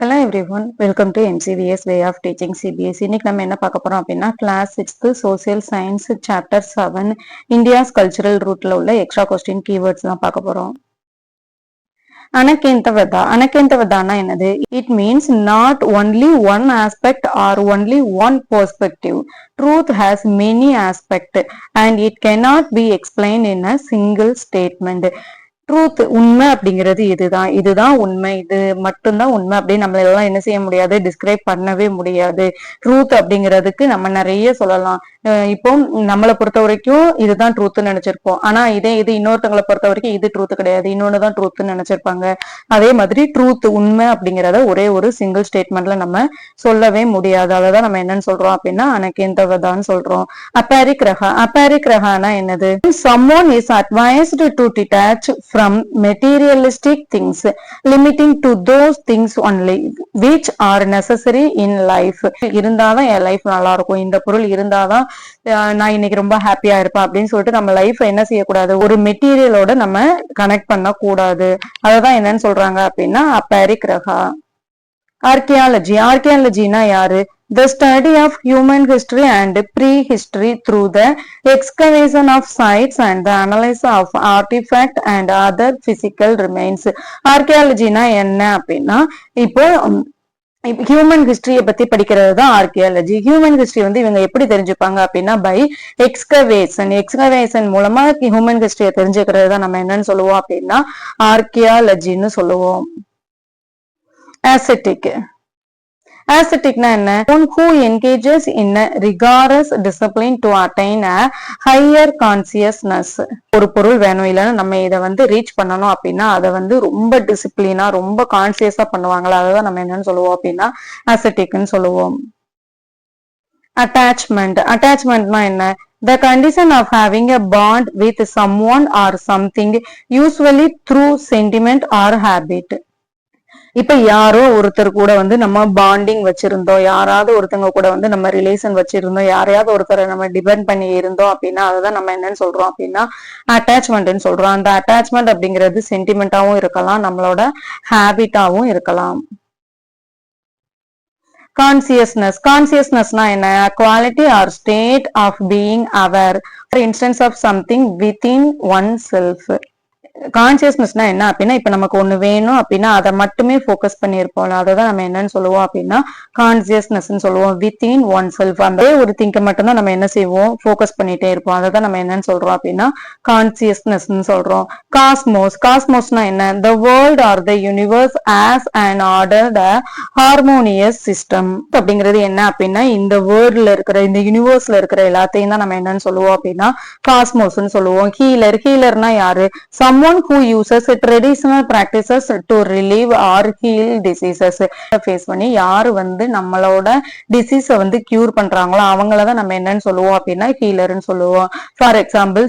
Hello everyone, welcome to MCVS way of teaching CBSE. இன்னைக்கு நம்ம என்ன பார்க்க போறோம் அப்படின்னா class 6th social science chapter 7 India's cultural ரூட்ல உள்ள எக்ஸ்ட்ரா கொஸ்டின் கீவேர்ட்ஸ் தான் பார்க்க போறோம். அனகேந்தவதானா என்னது? It means not only one aspect R only one perspective. Truth has many aspects and it cannot be explained in a single statement. Truth உண்மை அப்படிங்கிறது இதுதான் உண்மை, இது மட்டும்தான் உண்மை அப்படின்னு நம்ம எல்லாம் என்ன செய்ய முடியாது, டிஸ்கிரைப் பண்ணவே முடியாது. ட்ரூத் அப்படிங்கிறதுக்கு நம்ம நிறைய சொல்லலாம். இப்போ நம்மளை பொறுத்த வரைக்கும் இதுதான் ட்ரூத்னு நினைச்சிருப்போம். ஆனா இது இன்னொருத்தவங்களை பொறுத்த வரைக்கும் இது ட்ரூத் கிடையாது, இன்னொன்னுதான் ட்ரூத்னு நினைச்சிருப்பாங்க. அதே மாதிரி ட்ரூத் உண்மை அப்படிங்கிறத ஒரே ஒரு சிங்கிள் ஸ்டேட்மெண்ட்ல நம்ம சொல்லவே முடியாது. அததான் நம்ம என்னன்னு சொல்றோம் அப்படின்னா அனகேந்தவதான்னு சொல்றோம். அபாரிக்ரஹானா என்னது? Someone is advised to detach from materialistic things, limiting to those things only which are necessary in life. இருந்தாதான் என் லைஃப் நல்லா இருக்கும், இந்த பொருள் இருந்தாதான் நான் இன்னைக்கு ரொம்ப ஹாப்பியா இருப்பேன் அப்படின்னு சொல்லிட்டு நம்ம லைஃப் என்ன செய்யக்கூடாது, ஒரு மெட்டீரியலோட நம்ம கனெக்ட் பண்ண கூடாது. அததான் என்னன்னு சொல்றாங்க அப்படின்னா அபாரிக்ரஹா. ஆர்கியாலஜினா யாரு? The study of human history and prehistory through the excavation of sites and the analysis of artifact and other physical remains. ஆர்கியாலஜினா என்ன அப்படின்னா இப்போ ஹியூமன் ஹிஸ்டரிய பத்தி படிக்கிறது தான் ஆர்கியாலஜி. ஹியூமன் ஹிஸ்டரி வந்து இவங்க எப்படி தெரிஞ்சுப்பாங்க அப்படின்னா பை எக்ஸ்கவேஷன் மூலமா ஹியூமன் ஹிஸ்டரிய தெரிஞ்சுக்கிறது தான் நம்ம என்னன்னு சொல்லுவோம் அப்படின்னா ஆர்கியாலஜின்னு சொல்லுவோம். Asceticனா என்ன? One who engages in a rigorous discipline to attain a higher consciousness. ஒரு பொருள் வேணும், இல்லைன்னா நம்ம இதை வந்து ரீச் பண்ணணும் அப்படின்னா அதை வந்து ரொம்ப டிசிப்ளினா ரொம்ப கான்சியஸா பண்ணுவாங்களா, அதான் நம்ம என்னன்னு சொல்லுவோம் அப்படின்னா asceticன்னு சொல்லுவோம். அட்டாச்மெண்ட்னா என்ன? The condition of having a bond with someone or something, usually through sentiment or habit. இப்ப யாரோ ஒருத்தர் கூட வந்து நம்ம பாண்டிங் வச்சிருந்தோம், யாராவது ஒருத்தவங்க கூட வந்து நம்ம ரிலேஷன் வச்சிருந்தோம், யாரையாவது ஒருத்தரை நம்ம டிபெண்ட் பண்ணி இருந்தோம் அப்படின்னா அதுதான் நம்ம என்னன்னு சொல்றோம் அப்படின்னா அட்டாச்மெண்ட்னு சொல்றோம். அந்த அட்டாச்மெண்ட் அப்படிங்கிறது சென்டிமெண்டாவும் இருக்கலாம், நம்மளோட ஹேபிட்டாவும் இருக்கலாம். கான்சியஸ்னஸ்னா என்ன? Quality or state of being aware, for instance of something within oneself. கான்சியஸ்னஸ்னா என்ன அப்படின்னா இப்ப நமக்கு ஒண்ணு வேணும் அப்படின்னா அதை மட்டுமே போக்கஸ் பண்ணி இருப்போம், அதான் நம்ம என்னன்னு சொல்லுவோம் அப்படின்னா கான்சியஸ்னஸ் சொல்லுவோம். வித்தின் ஒன் செல்ஃப், அந்த ஒரு திங்க மட்டும்தான் நம்ம என்ன செய்வோம், போக்கஸ் பண்ணிட்டே இருப்போம், அதான் நம்ம என்னன்னு சொல்றோம் அப்படின்னா கான்சியஸ்னஸ் சொல்றோம். காஸ்மோஸ்னா என்ன? The world or the universe as an ordered harmonious system. அப்படிங்கிறது என்ன அப்படின்னா இந்த வேர்ல்ட்ல இருக்கிற இந்த யூனிவர்ஸ்ல இருக்கிற எல்லாத்தையும் தான் நம்ம என்னன்னு சொல்லுவோம் அப்படின்னா காஸ்மோஸ்ன்னு சொல்லுவோம். ஹீலர்னா யாரு? Someone who uses traditional practices to relieve or heal diseases. Face பண்ணி யாரு வந்து நம்மளோட டிசீஸ வந்து கியூர் பண்றாங்களோ அவங்களதான் நம்ம என்னன்னு சொல்லுவோம் அப்படின்னா ஹீலர்னு சொல்லுவோம். ஃபார் எக்ஸாம்பிள்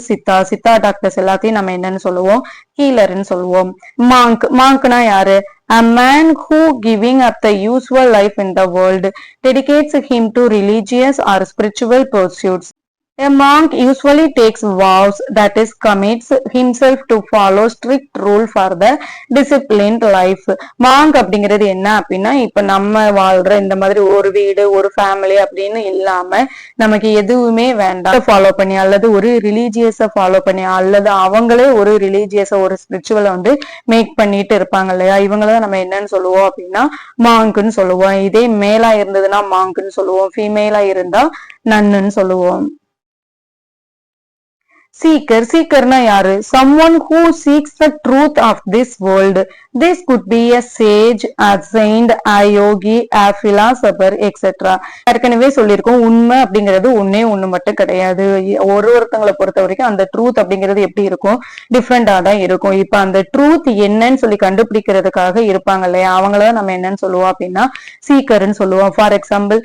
சித்தா டாக்டர்ஸ் எல்லாத்தையும் நம்ம என்னன்னு சொல்லுவோம், ஹீலர்னு சொல்லுவோம். மாங்க்னா யாரு? A man who, giving up the usual life in the world, dedicates him to religious or spiritual pursuits. A monk usually takes vows, that is commits himself to follow strict rule for the disciplined life. Monk அப்படிங்கிறது என்ன அப்படின்னா இப்ப நம்ம வாழ்ற இந்த மாதிரி ஒரு வீடு ஒரு ஃபேமிலி அப்படின்னு இல்லாம நமக்கு எதுவுமே வேண்டாம் ஃபாலோ பண்ணி அல்லது ஒரு ரிலீஜியஸ ஃபாலோ பண்ணி அல்லது அவங்களே ஒரு ரிலீஜியஸ ஒரு ஸ்பிரிச்சுவலை வந்து மேக் பண்ணிட்டு இருப்பாங்க இல்லையா, இவங்களதான் நம்ம என்னன்னு சொல்லுவோம் அப்படின்னா மாங்க்னு சொல்லுவோம். இதே மேலா இருந்ததுன்னா மாங்க்னு சொல்லுவோம், ஃபீமேலா இருந்தா நன்னுன்னு சொல்லுவோம். சீக்கர்னா யாரு? Someone who seeks the truth of this world. This could be a sage, a saint, a yogi, a philosopher, etc. ஏற்கனவே சொல்லியிருக்கோம், உண்மை அப்படிங்கிறது ஒண்ணு மட்டும் கிடையாது. ஒருத்தங்களை பொறுத்த வரைக்கும் அந்த ட்ரூத் அப்படிங்கிறது எப்படி இருக்கும், டிஃப்ரெண்டா தான் இருக்கும். இப்ப அந்த ட்ரூத் என்னன்னு சொல்லி கண்டுபிடிக்கிறதுக்காக இருப்பாங்க இல்லையா, அவங்களதான் நம்ம என்னன்னு சொல்லுவோம் அப்படின்னா சீக்கர்னு சொல்லுவோம். ஃபார் எக்ஸாம்பிள்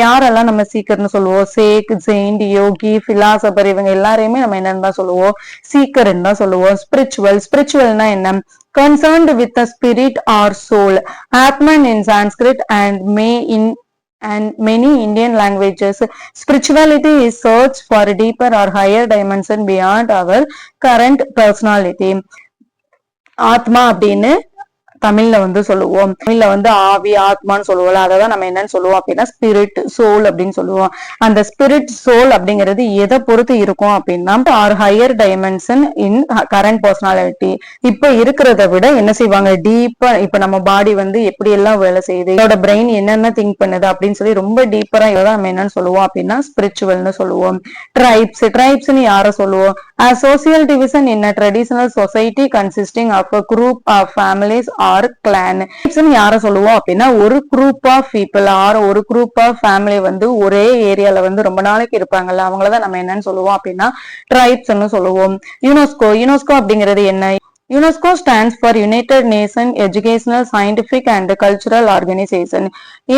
யாரெல்லாம் நம்ம சீக்கர்னு சொல்லுவோம்? சேக், செயின்ட், யோகி, பிலாசபர், இவங்க எல்லாரையுமே நம்ம என்னன்னு தான் சொல்லுவோம், சீக்கர்ன்னு தான் சொல்லுவோம். ஸ்பிரிச்சுவல்னா என்ன? Concerned with the spirit or soul. Atman in Sanskrit and many Indian languages. Spirituality is search for a deeper or higher dimension beyond our current personality. ஆத்மா அப்படின்னு தமிழ்ல வந்து சொல்லுவோம். தமிழ்ல வந்து ஆவி ஆத்மான்னு சொல்லுவோம். அததான் நம்ம என்னன்னு சொல்லுவோம் அப்படின்னா ஸ்பிரிட் சோல் அப்படின்னு சொல்லுவோம். அந்த ஸ்பிரிட் சோல் அப்படிங்கிறது எதை பொறுத்து இருக்கும் அப்படின்னா or higher dimension in current personality. இப்ப இருக்கிறத விட என்ன செய்வாங்க டீப்பா இப்ப நம்ம பாடி வந்து எப்படி எல்லாம் வேலை செய்யுது, இதோட பிரெயின் என்னென்ன திங்க் பண்ணுது அப்படின்னு சொல்லி ரொம்ப டீப்பரா இதான் நம்ம என்னன்னு சொல்லுவோம் அப்படின்னா ஸ்பிரிச்சுவல்னு சொல்லுவோம். ட்ரைப்ஸ்னு யார சொல்லுவோம்? A social division in a traditional society consisting of a group of families or clan. யார சொல்லுவோம் அப்படின்னா ஒரு குரூப் ஆஃப் பீப்புள் ஆர் ஒரு குரூப் ஆஃப் ஃபேமிலி வந்து ஒரே ஏரியால வந்து ரொம்ப நாளைக்கு இருப்பாங்கல்ல, அவங்களதான் நம்ம என்னன்னு சொல்லுவோம் அப்படின்னா ட்ரைப்ஸ்னு சொல்லுவோம். யுனெஸ்கோ அப்படிங்கிறது என்ன? UNESCO stands for United Nations Educational, Scientific and Cultural Organization.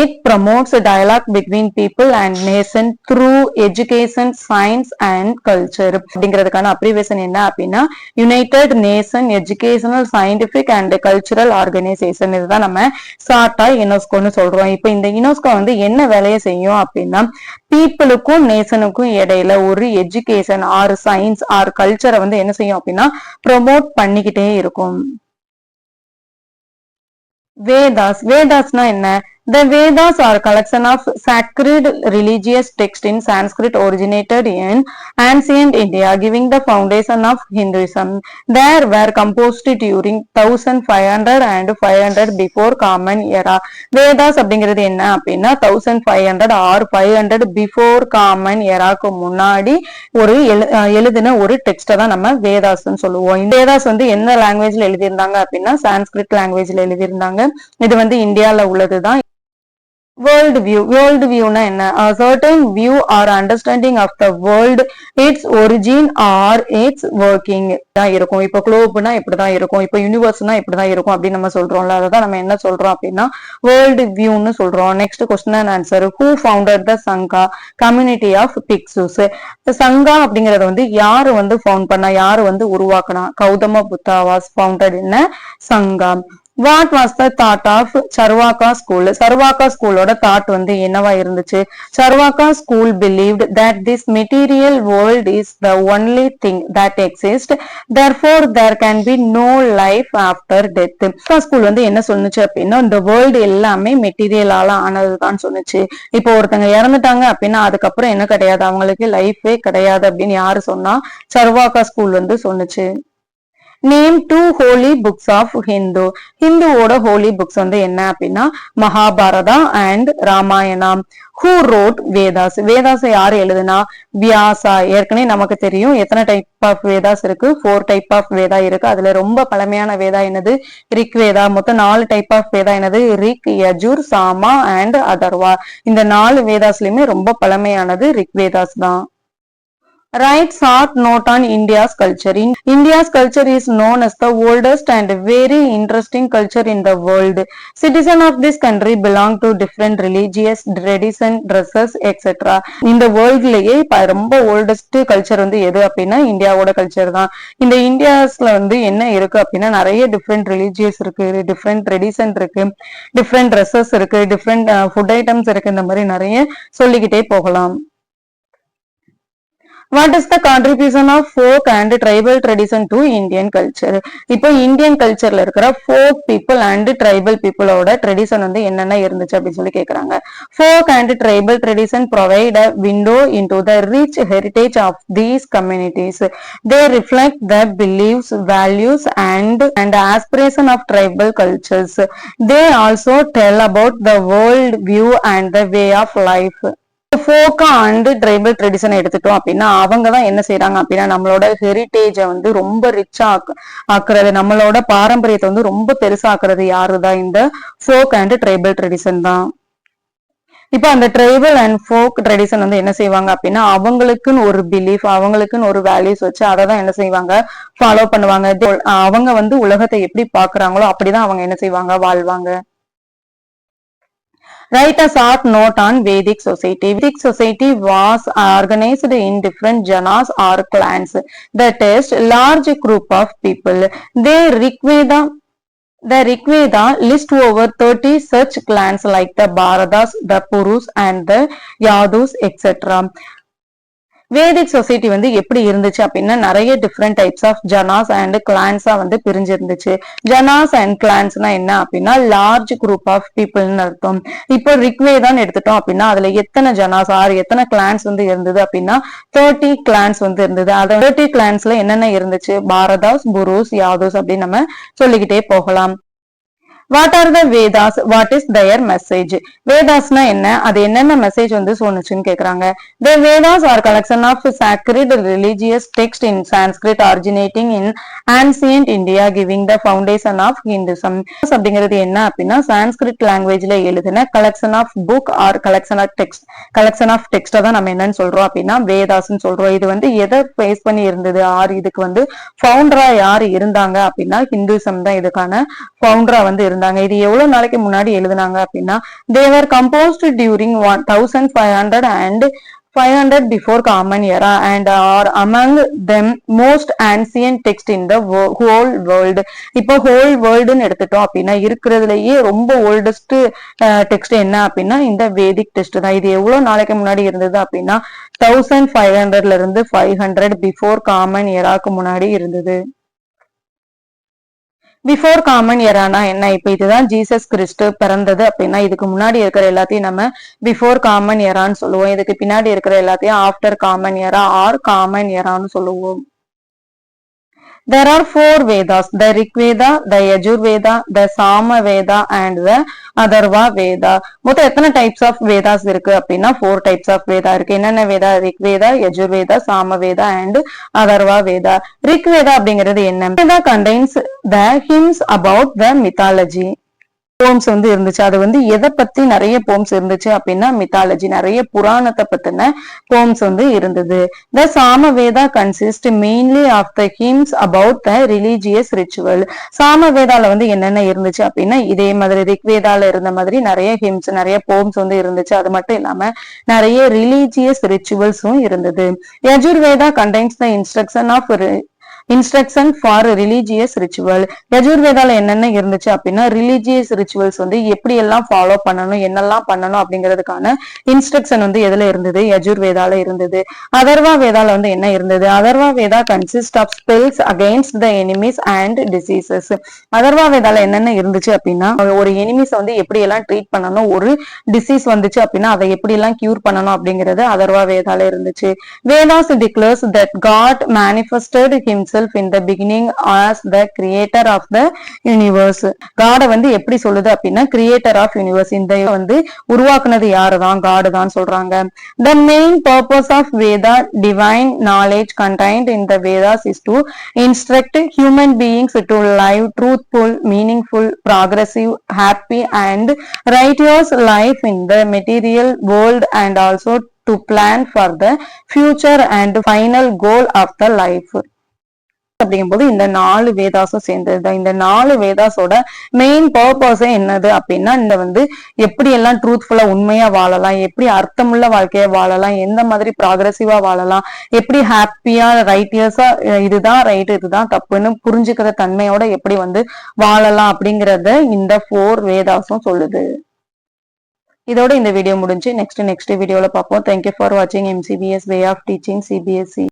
It promotes a dialogue between people and nations through education, science and culture. அப்படிங்கிறதுக்கான அப்ரிவேஷன் என்ன அப்படின்னா United nation educational scientific and cultural organisation. இதுதான் நம்ம ஷார்ட்டா யுனெஸ்கோன்னு சொல்றோம். இப்ப இந்த UNESCO வந்து என்ன வேலையை செய்யும் அப்படின்னா பீப்புளுக்கும் நேஷனுக்கும் இடையில ஒரு எஜுகேஷன் ஆர் சயின்ஸ் ஆர் கல்ச்சரை வந்து என்ன செய்யும் அப்படின்னா ப்ரொமோட் பண்ணிக்கிட்டே இருக்கும். வேதாஸ்னா என்ன? The Vedas are a collection of sacred religious texts in Sanskrit originated in ancient India, giving the foundation of Hinduism. They were composed during 1500 and 500 before Common Era. Vedas அப்படிங்கிறது என்ன அப்படின்னா 1500 or 500 before Common Eraக்கு முன்னாடி ஒரு எழுதின ஒரு டெக்ஸ்ட தான் நம்ம வேதாஸ்ன்னு சொல்லுவோம். இந்த வேதாஸ் வந்து என்ன லாங்குவேஜ்ல எழுதியிருந்தாங்க அப்படின்னா சான்ஸ்கிரிட் லாங்குவேஜ்ல எழுதியிருந்தாங்க. இது வந்து இந்தியால உள்ளதுதான். வேர்ல்டு வியூனா என்ன? A certain view or understanding of the world, its origin or its working தான் இருக்கும். இப்ப குளோப்னா இப்படிதான் இருக்கும், இப்ப யூனிவர்ஸ்னா இப்படிதான் இருக்கும் அப்படின்னு நம்ம சொல்றோம்ல, அதான் நம்ம என்ன சொல்றோம் அப்படின்னா வேர்ல்டு வியூன்னு சொல்றோம். Next question and answer. Who founded the Sangha community of bhikshus? Sangha அப்படிங்கறத வந்து யாரு வந்து ஃபவுண்ட் பண்ணா, யாரு வந்து உருவாக்குனா? Gautama Buddha was founded in Sangha. What was the thought of Charvaka school? Charvaka schoolோட thought வந்து என்னவா இருந்துச்சு? Charvaka school believed that this material world is the only thing that exists. Therefore, there can be no life after death. Charvaka school வந்து என்ன சொன்னுச்சு அப்படின்னா இந்த world எல்லாமே மெட்டீரியலால ஆனதுதான் சொன்னுச்சு. இப்போ ஒருத்தங்க இறந்துட்டாங்க அப்படின்னா அதுக்கப்புறம் என்ன கிடையாது, அவங்களுக்கு லைஃபே கிடையாது அப்படின்னு யாரு சொன்னா? Charvaka school வந்து சொன்னுச்சு. Name two holy books of Hindu. ஹிந்துவோட ஹோலி புக்ஸ் வந்து என்ன அப்படின்னா Mahabharata and Ramayana. Who wrote Vedas? Vedas யாரு எழுதுனா? வியாசா. ஏற்கனவே நமக்கு தெரியும் எத்தனை டைப் ஆஃப் வேதாஸ் இருக்கு, 4 டைப் ஆஃப் வேதா இருக்கு. அதுல ரொம்ப பழமையான வேதா என்னது? ரிக் வேதா. மொத்தம் 4 டைப் ஆஃப் வேதா என்னது? Rig, Yajur, Sama and Atharva. இந்த 4 வேதாஸ்லயுமே ரொம்ப பழமையானது ரிக் வேதாஸ் தான். Write short note on India's culture. India's culture is known as the oldest and very interesting culture in the world. Citizens of this country belong to different religious tradition, dresses, etc. இந்த வேர்ல்ட்லயே ரொம்ப oldest culture வந்து எது அப்படின்னா இந்தியாவோட culture தான். இந்த இந்தியாஸ்ல வந்து என்ன இருக்கு அப்படின்னா நிறைய டிஃப்ரெண்ட் ரிலிஜியஸ் இருக்கு, டிஃப்ரெண்ட் ட்ரெடிஷன் இருக்கு, டிஃப்ரெண்ட் ட்ரெஸ்ஸஸ் இருக்கு, டிஃப்ரெண்ட் ஃபுட் ஐட்டம்ஸ் இருக்கு. இந்த மாதிரி நிறைய சொல்லிக்கிட்டே போகலாம். What is the contribution of folk and tribal tradition to Indian culture? இப்போ இந்தியன் கல்ச்சர்ல இருக்கிற folk people and tribal people ஓட ட்ரெடிஷன் வந்து என்னென்ன இருந்துச்சு அப்படின்னு சொல்லி கேக்குறாங்க. Folk and tribal tradition provide a window into the rich heritage of these communities. They reflect the beliefs, values and aspiration of tribal cultures. They also tell about the world view and the way of life. Folk and tribal tradition எடுத்துட்டோம் அப்படின்னா அவங்கதான் என்ன செய்யறாங்க அப்படின்னா நம்மளோட ஹெரிட்டேஜ வந்து ரொம்ப ரிச்சா ஆக்குறது, நம்மளோட பாரம்பரியத்தை வந்து ரொம்ப பெருசா ஆக்குறது யாருதான்? இந்த ஃபோக் அண்ட் ட்ரைபல் ட்ரெடிஷன் தான். இப்ப அந்த ட்ரைபல் அண்ட் ஃபோக் ட்ரெடிஷன் வந்து என்ன செய்வாங்க அப்படின்னா அவங்களுக்குன்னு ஒரு பிலீஃப், அவங்களுக்குன்னு ஒரு வேல்யூஸ் வச்சு அதை தான் என்ன செய்வாங்க ஃபாலோ பண்ணுவாங்க. அவங்க வந்து உலகத்தை எப்படி பாக்குறாங்களோ அப்படிதான் அவங்க என்ன செய்வாங்க வாழ்வாங்க. Write a short note on Vedic society. Vedic society was organized in different janas or clans that is large group of people. The Rig Veda lists over 30 such clans like the Bharadas, the Purus and the Yadus, etc. Vedic society வந்து எப்படி இருந்துச்சு அப்படின்னா நிறைய different types of janas and கிளான்ஸா வந்து பிரிஞ்சு இருந்துச்சு. Janas and கிளான்ஸ்னா என்ன அப்படின்னா லார்ஜ் குரூப் ஆஃப் பீப்புள்னு அர்த்தம். இப்போ ரிக்வேதான் எடுத்துட்டோம் அப்படின்னா அதுல எத்தனை ஜனாஸ் எத்தனை கிளான்ஸ் வந்து இருந்தது அப்படின்னா 30 கிளான்ஸ் வந்து இருந்தது. அது 30 கிளான்ஸ்ல என்னென்ன இருந்துச்சு, பாரதாஸ், புருஸ், யாதவ்ஸ் அப்படின்னு நம்ம சொல்லிக்கிட்டே போகலாம். What are the Vedas, what is their message? வேதாஸ்னா என்ன, அது என்னென்ன மெசேஜ் வந்து சொன்னுச்சுன்னு கேக்குறாங்க. The Vedas are collection of sacred religious text in Sanskrit originating in ancient India giving the foundation of Hinduism. அப்படிங்கிறது என்ன அப்படின்னா சான்ஸ்கிரிட் லாங்குவேஜ்ல எழுதின collection of book or collection of text தான் நம்ம என்னன்னு சொல்றோம் அப்படின்னா வேதாஸ்ன்னு சொல்றோம். இது வந்து எதை பேஸ் பண்ணி இருந்தது, இதுக்கு வந்து ஃபவுண்டரா யாரு இருந்தாங்க அப்படின்னா ஹிந்துசம் தான் இதுக்கான ஃபவுண்டரா வந்து இருந்தாங்க. இது எவ்வளவு நாளைக்கு முன்னாடி எழுதுனாங்க அப்படின்னா they were composed during 1500 and 500 before common era and are among them most ancient text in the whole world. இப்போ whole worldன்னு எடுத்துட்டோம் அப்படின்னா இருக்கிறதுலயே ரொம்ப ஓல்டஸ்ட் டெக்ஸ்ட் என்ன அப்படின்னா இந்த வேதிக் டெக்ஸ்ட் தான். இது எவ்வளவு நாளைக்கு முன்னாடி இருந்தது அப்படின்னா 1500ல இருந்து 500 பிஃபோர் காமன் எராக்கு முன்னாடி இருந்தது. பிஃபோர் காமன் எரானா என்ன, இப்ப இதுதான் ஜீசஸ் கிறிஸ்து பிறந்தது அப்படின்னா இதுக்கு முன்னாடி இருக்கிற எல்லாத்தையும் நம்ம பிஃபோர் காமன் எரான்னு சொல்லுவோம். இதுக்கு பின்னாடி இருக்கிற எல்லாத்தையும் after common era or common எரான்னு சொல்லுவோம். There are 4 Vedas, the Rig Veda, the Yajur Veda, the Sama Veda and the Atharva Veda. மொத்தம் எத்தனை டைப்ஸ் ஆஃப் வேதாஸ் இருக்கு அப்படின்னா 4 டைப்ஸ் ஆஃப் வேதா இருக்கு. என்னென்ன வேதா, ரிக் வேதா, யஜுர் வேதா, சாம வேதா அண்ட் அதர்வா வேதா. ரிக் வேதா அப்படிங்கிறது என்ன, Veda contains the hymns about the mythology. Poems வந்து இருந்துச்சு. அது வந்து எதை பத்தி நிறைய போம்ஸ் இருந்துச்சு அப்படின்னா மித்தாலஜி, நிறைய புராணத்தை பத்தின போம்ஸ் வந்து இருந்தது. The Sama Veda consist mainly of the hymns about the religious ritual. Sama வேதால வந்து என்னென்ன இருந்துச்சு அப்படின்னா இதே மாதிரி ரிக்வேதால இருந்த மாதிரி நிறைய ஹிம்ஸ், நிறைய போம்ஸ் வந்து இருந்துச்சு. அது மட்டும் இல்லாம நிறைய ரிலீஜியஸ் ரிச்சுவல்ஸும் இருந்தது. Yajurveda contains the instruction for religious ritual. யஜுர்வேதால என்னென்ன இருந்துச்சு அப்படின்னா ரிலீஜியஸ் ரிச்சுவல்ஸ் வந்து எப்படி எல்லாம் ஃபாலோ பண்ணணும், என்னெல்லாம் பண்ணணும் அப்படிங்கிறதுக்கான இன்ஸ்ட்ரக்ஷன் வந்து எதுல இருந்தது, யஜுர்வேதால இருந்தது. அதர்வா வேதால வந்து என்ன இருந்தது, Atharva Veda consist of spells against the enemies and diseases. Atharva வேதால என்னென்ன இருந்துச்சு அப்படின்னா ஒரு எனிமீஸ் வந்து எப்படி எல்லாம் ட்ரீட் பண்ணணும், ஒரு டிசீஸ் வந்துச்சு அப்படின்னா அதை எப்படி எல்லாம் கியூர் பண்ணணும் அப்படிங்கிறது அதர்வா வேதால இருந்துச்சு. Vedas declares that god manifested himself in the beginning as the creator of the universe. God வந்து எப்படி சொல்லுது அப்படின்னா கிரியேட்டர் ஆஃப் யூனிவர்ஸ், இந்த வந்து உருவாக்குனது யாருதான், காட் தான் சொல்றாங்க. The main purpose of Veda, divine knowledge contained in the Vedas, is to instruct human beings to live truthful, meaningful, progressive, happy and righteous life in the material world and also to plan for the future and final goal of the life. அப்படிங்கும்போது இந்த 4 வேதாஸும் சேர்ந்ததுதான். இந்த 4 வேதாஸோட main பர்பஸே என்னது அப்படின்னா இந்த வந்து எப்படி எல்லாம் ட்ரூத்ஃபுல்லா உண்மையா வாழலாம், எப்படி அர்த்தமுள்ள வாழ்க்கைய வாழலாம், எந்த மாதிரி ப்ராக்ரசிவா வாழலாம், எப்படி ஹாப்பியா ரைட்டியஸா இதுதான் ரைட் இதுதான் தப்புன்னு புரிஞ்சுக்கிற தன்மையோட எப்படி வந்து வாழலாம் அப்படிங்கறத இந்த 4 வேதாஸும் சொல்லுது. இதோட இந்த வீடியோ முடிஞ்சு நெக்ஸ்ட் வீடியோல பார்ப்போம். தேங்க்யூ ஃபார் வாட்சிங் MCBS way of teaching CBSE.